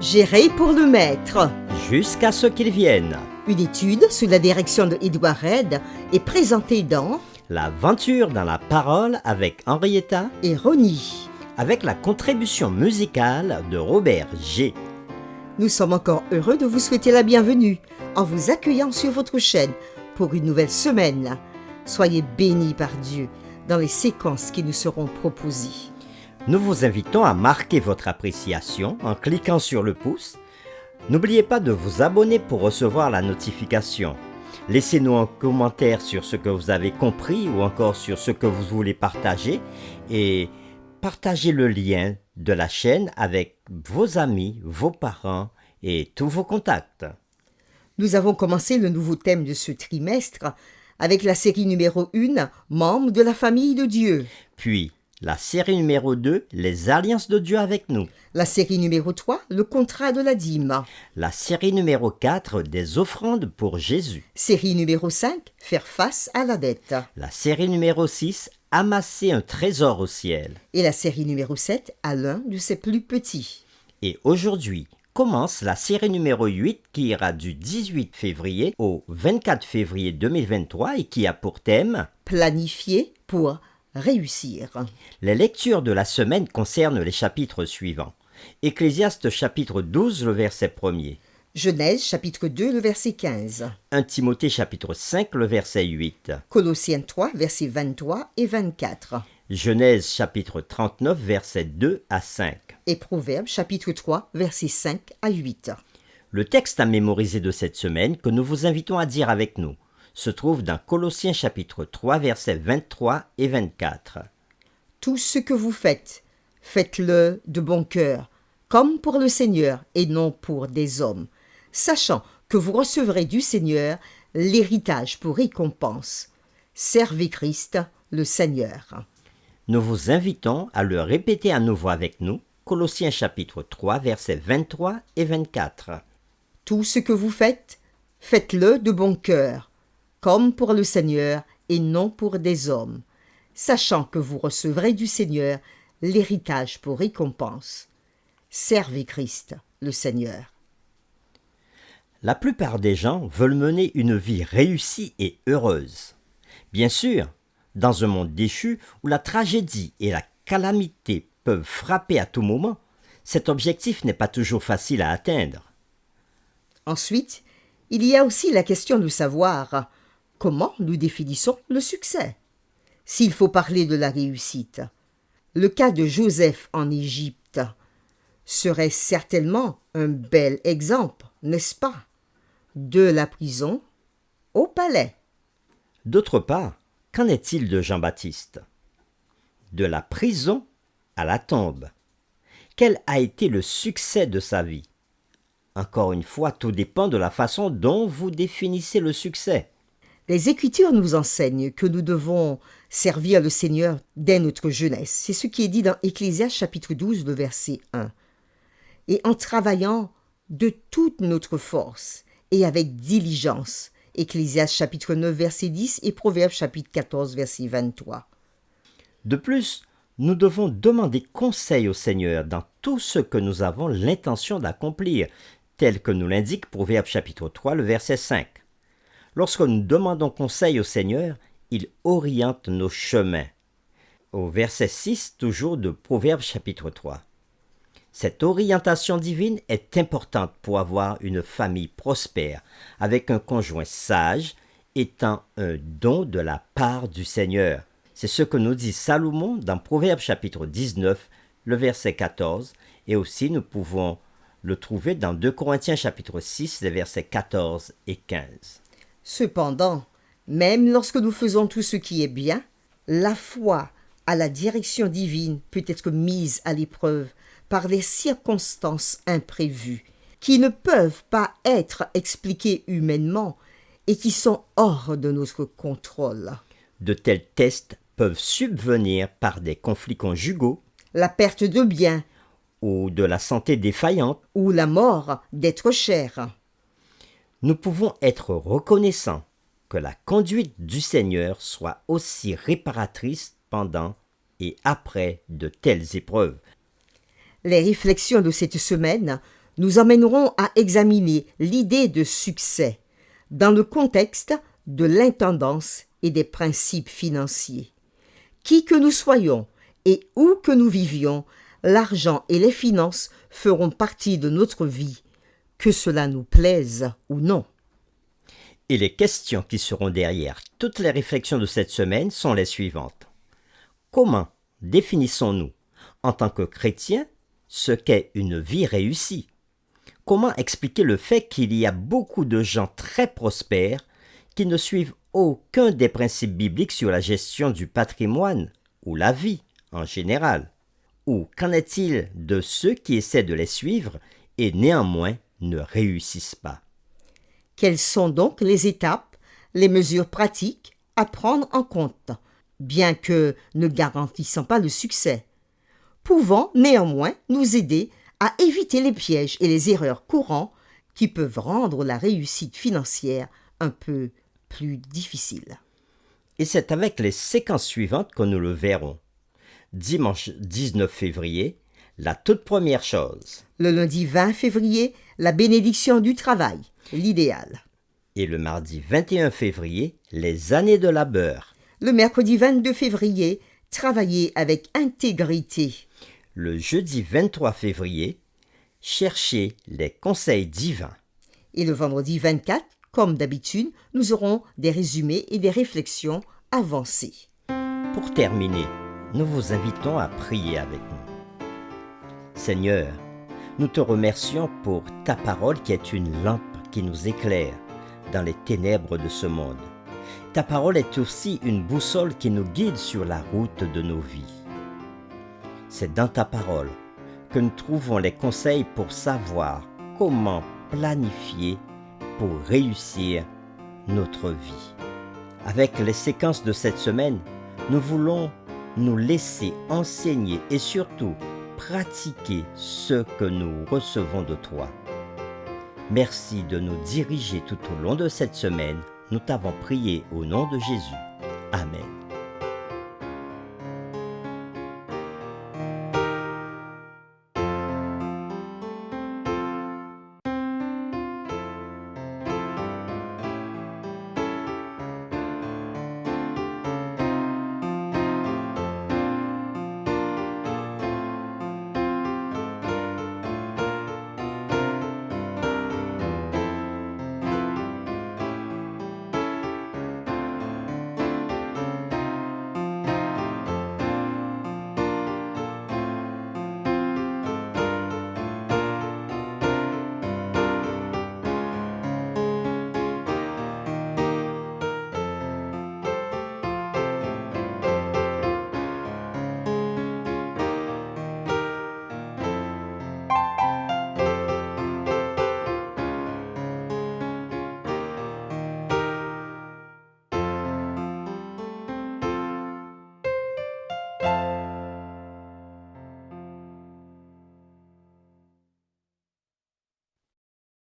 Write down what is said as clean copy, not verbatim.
Gérer pour le maître. Jusqu'à ce qu'il vienne. Une étude sous la direction de Edouard Red est présentée dans L'aventure dans la parole avec Henrietta et Ronnie. avec la contribution musicale de Robert G. Nous sommes encore heureux de vous souhaiter la bienvenue en vous accueillant sur votre chaîne pour une nouvelle semaine. Soyez bénis par Dieu dans les séquences qui nous seront proposées. Nous vous invitons à marquer votre appréciation en cliquant sur le pouce. N'oubliez pas de vous abonner pour recevoir la notification. Laissez-nous un commentaire sur ce que vous avez compris ou encore sur ce que vous voulez partager et partagez le lien de la chaîne avec vos amis, vos parents et tous vos contacts. Nous avons commencé le nouveau thème de ce trimestre avec la série numéro 1, Membres de la famille de Dieu. Puis, la série numéro 2, les alliances de Dieu avec nous. La série numéro 3, le contrat de la dîme. La série numéro 4, des offrandes pour Jésus. Série numéro 5, faire face à la dette. La série numéro 6, amasser un trésor au ciel. Et la série numéro 7, à l'un de ses plus petits. Et aujourd'hui, commence la série numéro 8 qui ira du 18 février au 24 février 2023 et qui a pour thème Planifier pour réussir. Les lectures de la semaine concernent les chapitres suivants. Ecclésiaste chapitre 12, le verset 1er. Genèse chapitre 2, le verset 15. 1 Timothée chapitre 5, le verset 8. Colossiens 3, versets 23 et 24. Genèse chapitre 39, versets 2 à 5. Et Proverbes chapitre 3, versets 5 à 8. Le texte à mémoriser de cette semaine que nous vous invitons à dire avec nous se trouve dans Colossiens chapitre 3, versets 23 et 24. Tout ce que vous faites, faites-le de bon cœur, comme pour le Seigneur et non pour des hommes, sachant que vous recevrez du Seigneur l'héritage pour récompense. Servez Christ, le Seigneur. Nous vous invitons à le répéter à nouveau avec nous, Colossiens chapitre 3, versets 23 et 24. Tout ce que vous faites, faites-le de bon cœur, comme pour le Seigneur et non pour des hommes, sachant que vous recevrez du Seigneur l'héritage pour récompense. Servez Christ, le Seigneur. La plupart des gens veulent mener une vie réussie et heureuse. Bien sûr, dans un monde déchu où la tragédie et la calamité peuvent frapper à tout moment, cet objectif n'est pas toujours facile à atteindre. Ensuite, il y a aussi la question de savoir comment nous définissons le succès. S'il faut parler de la réussite, le cas de Joseph en Égypte serait certainement un bel exemple, n'est-ce pas? De la prison au palais. D'autre part, qu'en est-il de Jean-Baptiste? De la prison à la tombe. Quel a été le succès de sa vie? Encore une fois, tout dépend de la façon dont vous définissez le succès. Les Écritures nous enseignent que nous devons servir le Seigneur dès notre jeunesse. C'est ce qui est dit dans Ecclésiaste chapitre 12, le verset 1. Et en travaillant de toute notre force et avec diligence. Ecclésiaste chapitre 9, verset 10 et Proverbes chapitre 14, verset 23. De plus, nous devons demander conseil au Seigneur dans tout ce que nous avons l'intention d'accomplir, tel que nous l'indique Proverbes chapitre 3, le verset 5. Lorsque nous demandons conseil au Seigneur, il oriente nos chemins. Au verset 6, toujours de Proverbes chapitre 3. Cette orientation divine est importante pour avoir une famille prospère, avec un conjoint sage, étant un don de la part du Seigneur. C'est ce que nous dit Salomon dans Proverbes chapitre 19, le verset 14, et aussi nous pouvons le trouver dans 2 Corinthiens chapitre 6, les versets 14 et 15. Cependant, même lorsque nous faisons tout ce qui est bien, la foi à la direction divine peut être mise à l'épreuve par des circonstances imprévues qui ne peuvent pas être expliquées humainement et qui sont hors de notre contrôle. De tels tests peuvent subvenir par des conflits conjugaux, La perte de biens ou de la santé défaillante. ou la mort d'êtres chers. Nous pouvons être reconnaissants que la conduite du Seigneur soit aussi réparatrice pendant et après de telles épreuves. Les réflexions de cette semaine nous emmènerons à examiner l'idée de succès dans le contexte de l'intendance et des principes financiers. Qui que nous soyons et où que nous vivions, l'argent et les finances feront partie de notre vie, que cela nous plaise ou non. Et les questions qui seront derrière toutes les réflexions de cette semaine sont les suivantes. Comment définissons-nous, en tant que chrétiens, ce qu'est une vie réussie? Comment expliquer le fait qu'il y a beaucoup de gens très prospères qui ne suivent aucun des principes bibliques sur la gestion du patrimoine ou la vie en général? Ou qu'en est-il de ceux qui essaient de les suivre et néanmoins ne réussissent pas? Quelles sont donc les étapes, les mesures pratiques à prendre en compte, bien que ne garantissant pas le succès, pouvant néanmoins nous aider à éviter les pièges et les erreurs courants qui peuvent rendre la réussite financière un peu plus difficile. Et c'est avec les séquences suivantes que nous le verrons. Dimanche 19 février, la toute première chose. Le lundi 20 février, la bénédiction du travail, l'idéal. Et le mardi 21 février, les années de labeur. Le mercredi 22 février, travailler avec intégrité. Le jeudi 23 février, chercher les conseils divins. Et le vendredi 24, comme d'habitude, nous aurons des résumés et des réflexions avancées. Pour terminer, nous vous invitons à prier avec nous. Seigneur, nous te remercions pour ta parole qui est une lampe qui nous éclaire dans les ténèbres de ce monde. Ta parole est aussi une boussole qui nous guide sur la route de nos vies. C'est dans ta parole que nous trouvons les conseils pour savoir comment planifier pour réussir notre vie. Avec les séquences de cette semaine, nous voulons nous laisser enseigner et surtout pratiquer ce que nous recevons de toi. Merci de nous diriger tout au long de cette semaine. Nous t'avons prié au nom de Jésus. Amen.